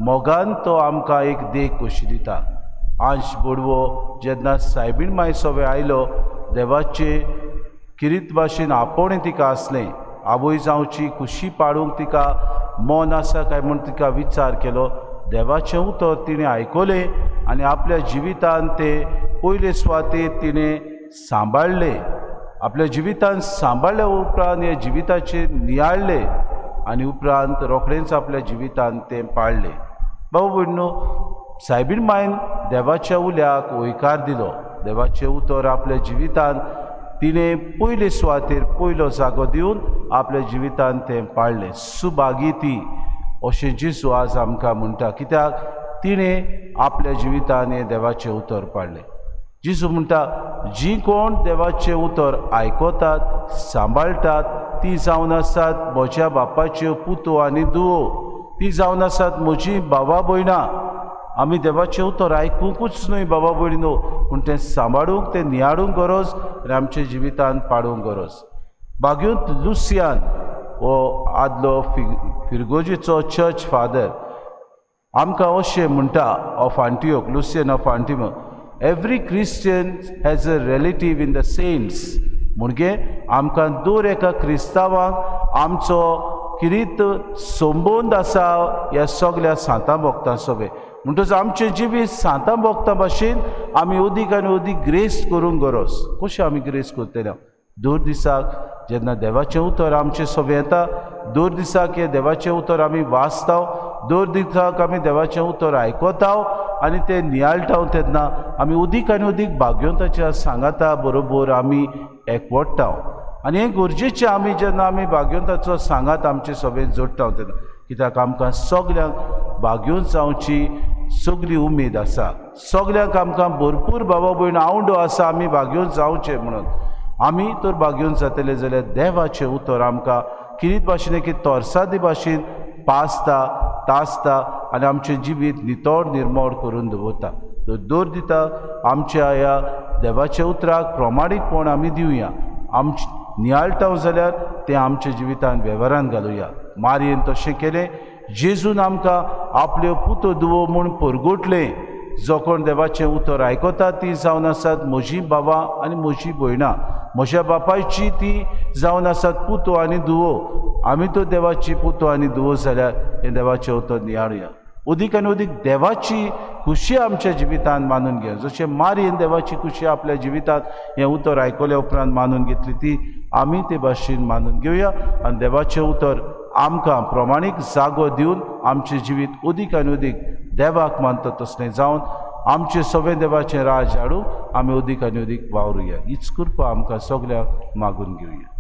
मोगान तो आमकां एक देख कशी दिता. अंश बोडवो जेन्ना सायबीण माय सवे आयलो, देवाचे किरीत भाशेन आपोवणें तिका आसलें. आवय जावची खुशी पाडूंक तिका मन आसा काय म्हूण तिका विचार केलो. देवाचें उतर तिणें आयकलें आनी आपल्या जिवितांत तें पयले सुवातेर तिणें सांबाळलें. आपल्या जिवितांत सांबाळल्या उपरांत हे जिविताचेर नियाळलें आनी उपरांत रोखडेंच आपल्या जिवितांत तें पाळलें. बाबा भयणीनो, सायबीण मायन देवाच्या उल्याक होयकार दिलो. देवाचें उतर आपल्या जिवितांत तिणें पयले सुवातेर पयलो जागो दिवन आपल्या जिवितांत तें पाळलें. सुभागी ती अशें जेजू आज आमकां म्हणटा, कित्याक तिणें आपल्या जिवितांत हें देवाचें उतर पाळलें. जेजू म्हणटा, जीं कोण देवाचें उतर आयकतात सांबाळटात ती जावन आसात म्हज्या बापाच्यो पुतो आनी धुवो. ती जावन आसात म्हजीं भावां भयणां. आमी देवाचें उतर आयकूंकूच न्हय बाबा भयणीनो, पूण तें सांबाळूंक तें नियाळूंक गरज आनी आमच्या जिवितांत पाडूंक गरज. बागुंत लुसियान हो आदलो फिरगोजीचो चर्च फादर आमकां अशें म्हणटा ऑफ आंटियोक, लुसियन ऑफ आंटिमो, every Christian has a relative in the saints. म्हणजे आमकां दर एका क्रिस्तांवांक आमचो किरीत संबंद आसा ह्या सगळ्या सांतां भोगतां सोबे. म्हणटच आमचें जिवीत सांतां भोगतां भाशेन आमी अदीक आनी अदीक ग्रेस करूंक गरज. कशें आमी ग्रेस करतले? दर दिसाक जेन्ना देवाचें उतर आमचे सोबे येता, दर दिसाक हें देवाचें उतर आमी वाचता, दर दिसाक आमी देवाचें उतर आयकता आनी तें नियाळटा, तेन्ना आमी अदीक आनी अदीक भाग्यवंताच्या सांगाता बरोबर आमी एकवटता. आनी हें गरजेचें आमी जेन्ना आमी भाग्यवंताचो सांगात आमचे सोबेन जोडटा तेन्ना, कित्याक आमकां सगल्यांक भाग्यवंत जावची सगली उमेद आसा. सगल्यांक आमकां भरपूर भावा भयण आवडो आसा आमी भाग्यवंत जावचें म्हणून. आमी तर भाग्यवंत जातले जाल्यार देवाचें उतर आमकां किरीत भाशेन एक तोरसादी भाशेन पासता, तासता आनी आमचें जिवीत नितळ निर्मळ करून दवरता. दर दिता आमच्या ह्या देवाच्या उतराक प्रमाणीकपण आमी दिवया. नियाळटा जाल्यार तें आमच्या जिवितांत वेव्हारांत घालुया. मारयेन तशें केलें. जेजून आमकां आपल्यो पुतो धुवो म्हूण परगोटलें. जो कोण देवाचें उतर आयकता ती जावन आसात म्हजीं भावां आनी म्हजीं भयणां. म्हज्या बापायची ती जावन आसात पुतो आनी धुवो. आमी तर देवाची पुतो आनी धुवो जाल्यार हें देवाचें उतर नियाळुया. अदीक आनी अदीक देवाची खुशी आमच्या जिवितांत मानून घेवया. जशें मारयेन देवाची खुशी आपल्या जिवितांत हें उतर आयकल्या उपरांत मानून घेतली, ती आमी ते भाशेन मानून घेवया आनी देवाचें उतर आमकां प्रमाणीक जागो दिवन आमचें जिवीत अदीक आनी अदीक देवाक मानता तसलें जावन आमचें सगळें देवाचें राज हाडूंक आमी अदीक आनी अदीक वावरुया. हीच कृपा आमकां सगळ्यांक मागून घेवया.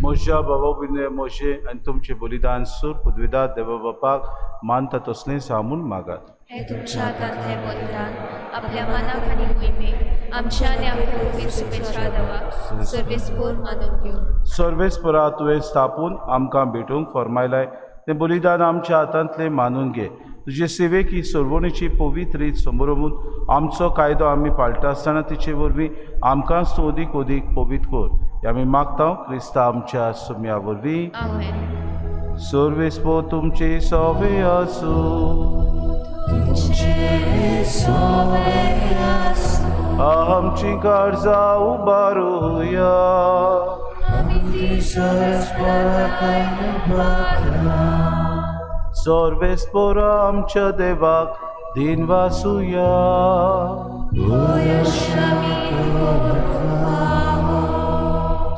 म्हज्या भावा भयणी मोशे आनी तुमचें बलिदान सूर पदवीदार देवा बापाक मानता तसलें सांगून मागात. हे तुमच्या हातांतले बलिदान आपल्या मनाक आनी मोहिमेक आमच्या आनी आमच्या पवित्र शुभेच्छा देवाक सर्वेस्पोर मानून घेवन सर्वेस्परा तुवें स्थापून आमकां भेटूंक फरमायलाय तें बलिदान आमच्या हातांतलें मानून घे. तुजे सेवेक ही सोडवणीची पवित्र रीत समोरून आमचो कायदो आमी पाळटा आसतना तिचे वरवीं आमकां अदीक अदीक पवित्र कर. हें आमी मागता क्रिस्ता आमच्या सुम्या वरवीं. आमेन. सर्वेस्पो तुमची सवे आसूं. आमची काळजां उबारुया. सर्वेस्पोरा आमच्या देवाक दिन वासुया.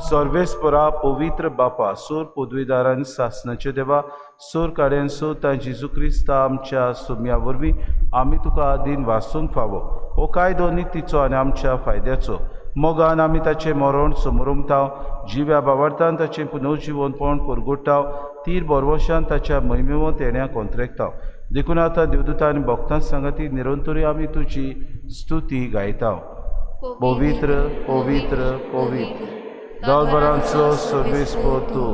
सर्वेस्परा पवित्र बापा सोर पदवीदारांनी सासनाचे देवा सोर काड्यान सोता जेजू क्रिस्ता आमच्या सुम्या वरवीं आमी तुका दिन वाचूंक फावो. हो कायदो नितीचो आनी आमच्या फायद्याचो. मोगान आमी ताचें मरण समरुमताव. जिव्या बाबार्थान ताचें पुनर्जीवनपण परगोडटाव. तीर बरवशान ताच्या महिमेवंत येण्याक कोंत्रेकताव. देखून आतां देवदूतां आनी भक्तां सांगाती निरंतरी आमी तुजी स्तुती गायताव. पवित्र पवित्र पवित्र दोळबरांचो सर्वेस्पो तूं.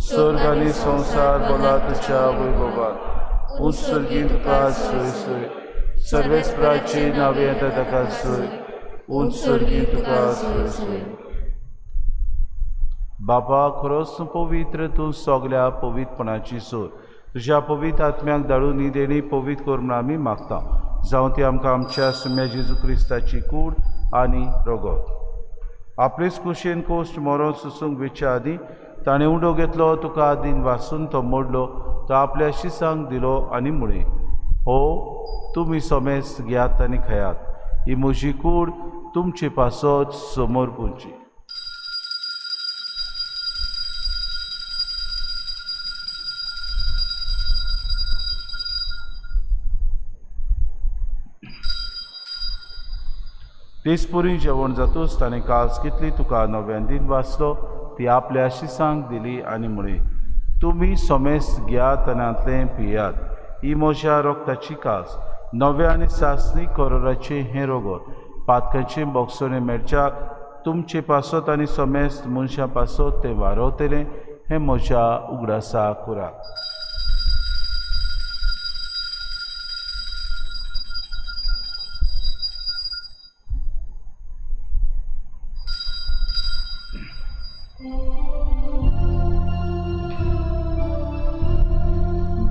स्वर्ग आनी संवसार बोला तुज्या वैभवान. उत्सर्गी तुका सोय सोय. सर्वेस्पराची नांवें येता ताका सोय. उत्सर्गी तुका सोय सोय. बापा खरोच तूं पवित्र. तूं सगल्या पवित्रपणाची सोय. तुज्या पवित्र आत्म्याक धाडून ही देणी पवित्र कर म्हूण आमी मागता. जावं ती आमकां आमच्या सुम्या जेजू क्रिस्ताची कूड आनी रगत. आपलेच कुशीन कोश्ट मरण सुसूंक वेच्या आदीं ताणें उंडो घेतलो. तुका आदीन वाचून तो मोडलो. तो आपल्या शिसांक दिलो आनी म्हळें हो तुमी सोमेस घेयात आनी खयात. ही म्हजी कूड तुमचे पासत समोर पुंची. तेचपुरी जेवण जातूच ताणें कास कितली तुका नव्यान दिन वाचलो. ती आपल्या शिसांक दिली आनी म्हळें तुमी सोमेस घेयात आनी हातलें पियात. ही म्हज्या रोगताची कास. नव्या आनी सासणी करोराचें हें रगत पातकांचें बोगसोने मेळच्याक तुमचे पासत आनी सोमेस मनशां पासत तें वारवतलें. हें म्हज्या उगडासा कुराक.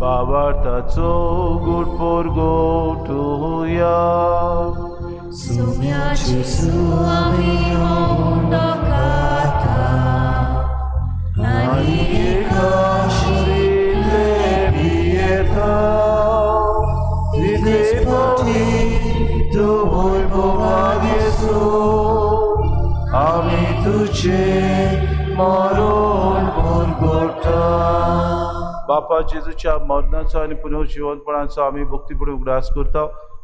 बाबार्थाचो गूड पोरगोटुया. सुम्या जेजू आमी हो उंडो खाता आनी एका शिरिल्ले पियेता. तितले पोटी तूं वैभवान येसू. आमी तुजें मरण परगोडटा. बापा जेजूच्या मरणाचो आनी पुनर्जीवनपणाचो आमी भक्तीपणे उगडास करता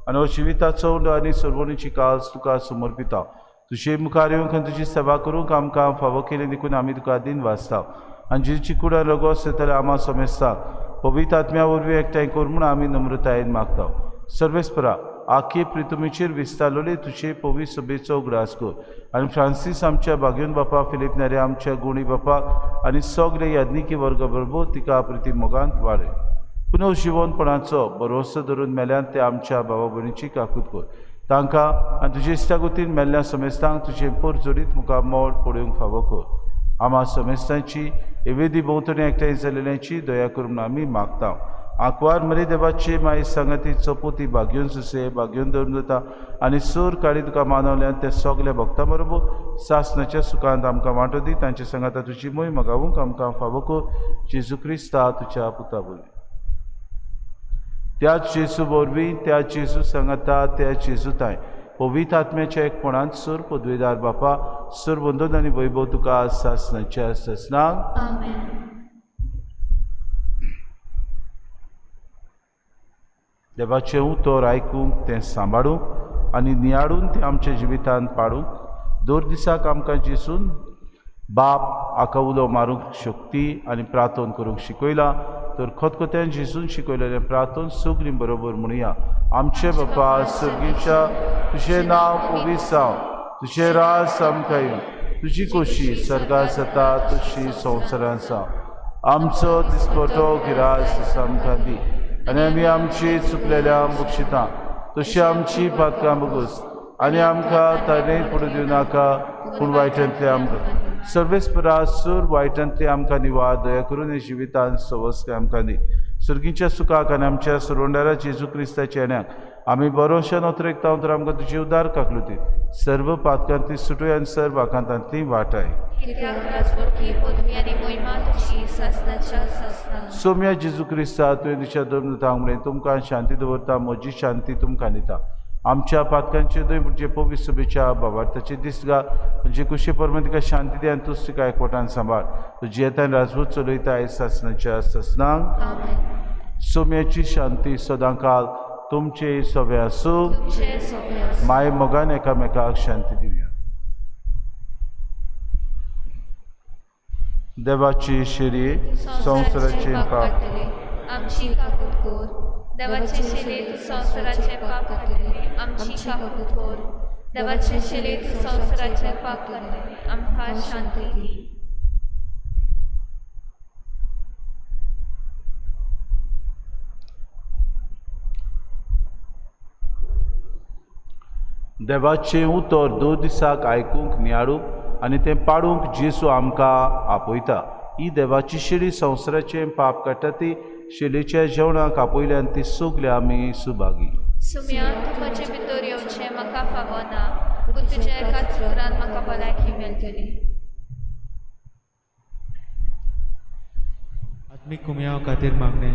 आनी हो जिविताचो उंडो आनी सर्वणीची कास तुका समर्पिता. तुजे मुखार येवंक आनी तुजी सेवा करूंक आमकां फावो केले देखून आमी तुका दिन वाचता. आनी जेजूची कुडान रगत आसतले आमा समेस्ता पवित्र आत्म्या वरवीं एकठांय कर म्हूण आमी नम्रतायेन मागता. सर्वेस्परा आखे प्रितुमीचेर विस्तारलोले तुजे पवित्र सभेचो उगडास कर. आनी फ्रांसीस आमच्या बागेवन बापा फिलीप नेरे आमच्या गुणी बापाक आनी सगळे याज्ञिकी वर्ग बरोबर तिका प्रिती मोगांत वाडय. पुनर्जीवनपणाचो भरोसो धरून मेल्यान ते आमच्या भावा भयणीची काकूत कर. तांकां आनी तुजे इश्टागतीन मेल्ल्या समेस्तांक तुजे पोर जोडीत मुखार मोड पडूंक फावो कर. आमा समेस्तांची एवेदी भोंवतणी एकठांय जालेल्यांची दया करून आमी मागता. आंकवार मरे देवाचे माई सांगाती चपोती भाग्योन सुसे भाग्योन धरून जाता आनी सूर काडी तुका मानवल्यान ते सगल्या भक्तां बरोबर सासणाच्या सुखांत आमकां वांटो दी. तांचे सांगाता तुजी मोहीम मागावूंक आमकां फावो कर. जेजू क्रिस्ता तुज्या पुता वरवीं. त्याच जेजू वरवीं त्या जेजू सांगाता त्या जेजूताय पवित्र आत्म्याच्या एकपणांत सूर पदवीदार बापा सूर बंदन आनी वैभव तुका सासणाच्या ससनाक. आमेन. देवाचें उतर आयकूंक तें सांबाळूंक आनी नियाडून तें आमच्या जिवितांत पाडूंक दर दिसाक आमकां जेसून बाप हाका उलो मारूंक शक्ती आनी प्रार्थना करूंक शिकयला. तर खतखत्यान जेजून शिकयलेलें प्रार्थन सगळीं बरोबर म्हणुया. आमचे बापा सर्गीच्या तुझें नांव पवित्र जावं, तुझें राज सामकें येवं, तुजी खोशी सर्गार जाता तशी संवसारांत जावं. आमचो दिसपटो गिरास आमकां दी, आनी आमी आमची चुकलेल्या बक्षितां तशी आमची पातकां बगूस, आनी आमकां ताणें पडूं दिवं नाका, पूण वायटांतले आमकां सर्वेस्परासूर वायटांतले आमकां निवार दया करून हे जिवितांत सवस्काय आमकां दी. सर्गीच्या सुखाक आनी आमच्या सुरोंडारा जेजू क्रिस्ताच्या येण्याक आमी बरोवशान उतरेक तांव तर आमकां तुजी उदार काकलुती सर्व पातकांतली सुटूय आनी सर्व आकांतांतली वाटाय. सोम्या जेजू क्रिस्ता तुवें तुज्या धर्मतांक म्हणलें तुमकां शांती दवरता, म्हजी शांती तुमकां दिता. आमच्या पातकांचे दय म्हणजे पवित्र सभेच्या भावार्थाचे दिसगा म्हणजे कुशी परमेन तिका शांती दी आनी तूंच तिका एकवटान सांबाळ. तुजी येतान राजवूत चलयता आयज सासणाच्या ससनांक सोम्याची शांती सदांकाल तुमचे सवे आसूं. माय मोगान एकामेकाक शांती दिवया. देवाची शिरी संवसाराचे पाप आमची काकूट कोर. देवाचे शेले तू संवसाराचे पाप काडटले, आमची काकूट कोर. देवाचे शेले तू संवसाराचे पाप काडटले, आमकां शांती दी. देवाचें उतर 2 दिसाक आयकूंक नियाळूंक आनी तें पाडूंक जेजू आमकां आपयता. ही देवाची शिडी संवसाराचें पाप काडटा ती शिलेच्या जेवणाक आपयल्यान ती सगले आमी सुभागी. सुम्या तूं म्हजे भितर येवचें म्हाका फावो ना, पूण तुज्या एकाच उतरान म्हाका भलायकी मेळटली. आत्मीक कुमयाव खातीर मागणें.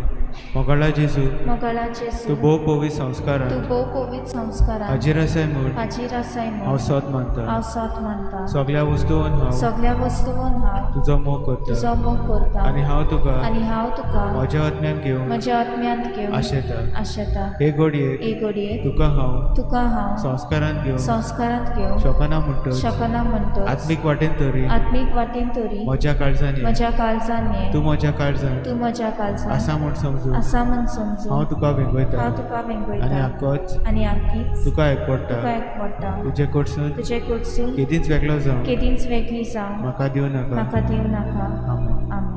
मोगाळा जेजू मोगाळा जेजू तूं भोव पवित्र संस्कारान तूं भोव पवित्र संस्कारान हाजीर आसाय म्हूण हाजीर आसाय हांव म्हूण सोत मानता. हांव सोत मानता. सगल्या वस्तूंत हांव सगल्या वस्तूंत हांव तुजो मोग करता तुजो मोग करता आनी हांव तुका आनी हांव तुका म्हज्या आत्म्यान घेवन म्हज्या आत्म्यांत घेवन आशेता. आशेता. हे घडयेक हे घडयेक तुका हांव संस्कारांत संस्कारांत घेवन घेवन शोकना म्हणटच शकना म्हणटच आत्मीक वाटेन तरी आत्मीक वाटेन तरी म्हज्या काळजांनी म्हज्या काळजान ये. तूं म्हज्या काळजांत तूं म्हज्या काळजान आसा म्हूण समजून आसा म्हूण समजून हांव तुका वेंगयता हांव तुका आनी वेंगयता आक्कोच आनी आख्खीच तुका एकवडटा. तुका एकवडटा. तुजे कडसून तुजे कडसून केदींच वेगळो जावन केदींच वेगळी जावं म्हाका दिवं नाका. म्हाका दिवं नाका. आमेन. आमेन.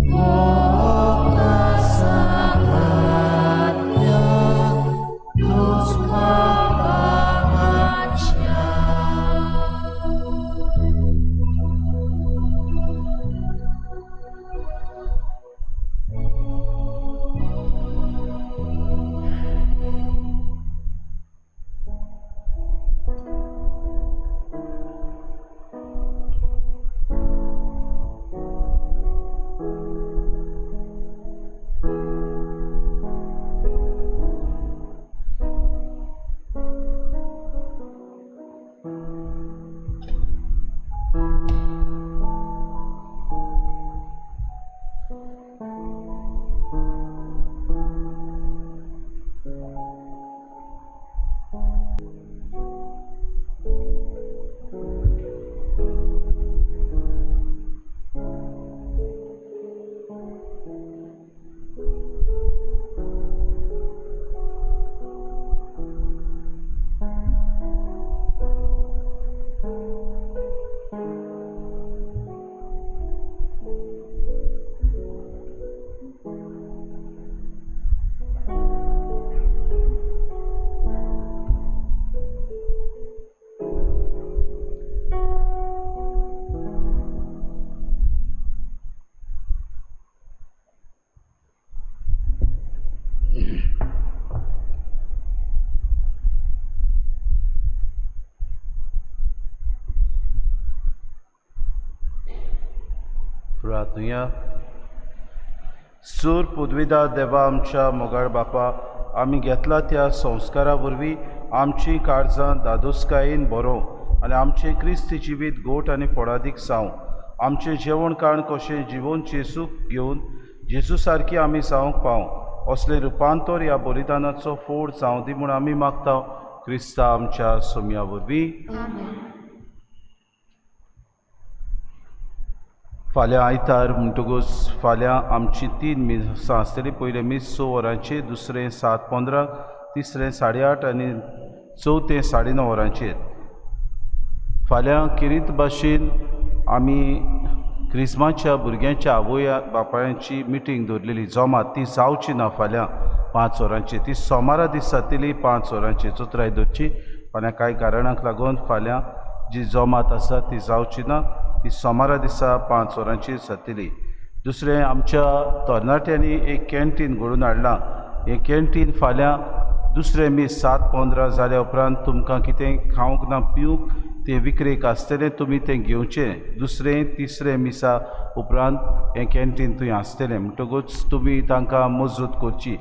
Moga प्रार्थुया. सूर पदवीदार देवा आमच्या मोगाळ बापा, आमी घेतला त्या संस्कारा वरवीं आमची काळजां दादोसकायेन बरो आनी आमचें क्रिस्त जिवीत गोट आनी फळादीक जावं. आमचें जेवण काण कशें जिवोन जेसूक घेवन जेजू सारकी आमी जावंक पावं असलें रुपांतर ह्या बलिदानाचो फोड जावं दी म्हूण आमी मागता क्रिस्ता आमच्या सोम्या वरवीं. फाल्यां आयतार म्हणटकूच फाल्यां आमची 3 मिसां आसतलीं. पयलें मीस 6 वरांचेर, दुसरें 7:15, तिसरें 8:30 आनी चवथें 9:30 वरांचेर. फाल्यां किरीत भाशेन आमी क्रिस्माच्या भुरग्यांच्या आवय बापायांची मिटींग दवरलेली जमात, ती जावची ना फाल्यां 5 वरांचेर. ती सोमारा दीस जातली 5 वरांचेर, चोत्राय दरची. फाल्यां कांय कारणांक लागून फाल्यां जी जमात आसा ती जावची ना, ती सोमारा दिसा 5 वरांचेर जातली. दुसरें, आमच्या तरणाट्यांनी एक कॅन्टीन घडोवन हाडलां. हें कॅन्टीन फाल्यां दुसरें मीस 7:15 जाल्या उपरांत तुमकां कितें खावंक ना पिवंक तें विक्रेक आसतलें, तुमी तें घेवचें. दुसरें, तिसरें मिसा उपरांत हें कॅन्टीन थंय आसतलें. म्हणटकूच तुमी तांकां मजत करची.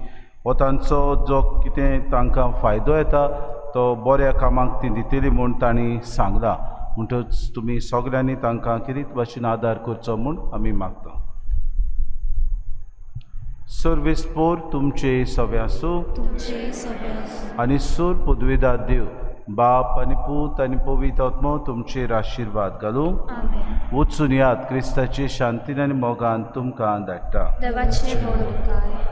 हो तांचो जो कितें तांकां फायदो येता तो बऱ्या कामाक ती दितली म्हूण तांणी सांगलां. म्हणटच तुमी सगल्यांनी तांकां किरीत भाशेन आदार करचो म्हूण आमी मागता. सर्वेस्पोर तुमचे सवे आसूं आनी सूर पदवीदार देव बाप आनी पूत आनी पवित्र आत्मो तुमचेर आशिर्वाद घालूं. वचून यात क्रिस्ताचे शांतीन आनी मोगान तुमकां धाडटा. देवाचे मोडून काय